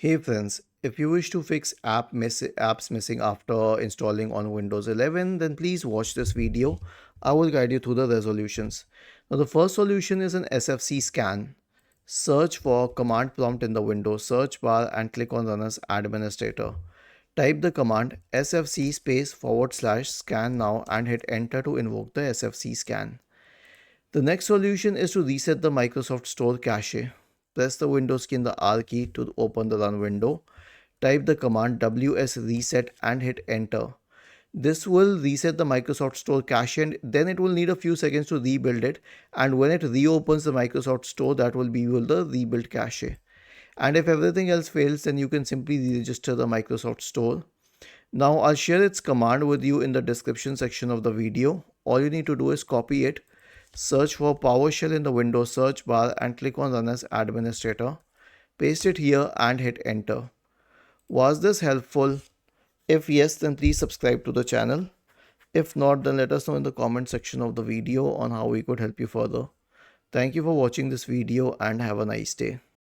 Hey friends, if you wish to fix apps missing after installing on Windows 11, then please watch this video. I will guide you through the resolutions. Now the first solution is an SFC scan. Search for command prompt in the Windows search bar and click on Run as Administrator. Type the command sfc /scan now and hit enter to invoke the SFC scan. The next solution is to reset the Microsoft Store cache. Press the Windows key and the R key to open the run window. Type the command ws reset and hit enter. This will reset the Microsoft Store cache and then it will need a few seconds to rebuild it, and when it reopens the Microsoft Store, that will be the rebuild cache. And if everything else fails, then you can simply re-register the Microsoft Store. Now I'll share its command with you in the description section of the video. All you need to do is copy it, search for PowerShell in the Windows search bar and click on Run as Administrator. Paste it here and hit enter. Was this helpful? If yes, then please subscribe to the channel. If not, then let us know in the comment section of the video on how we could help you further. Thank you for watching this video and have a nice day.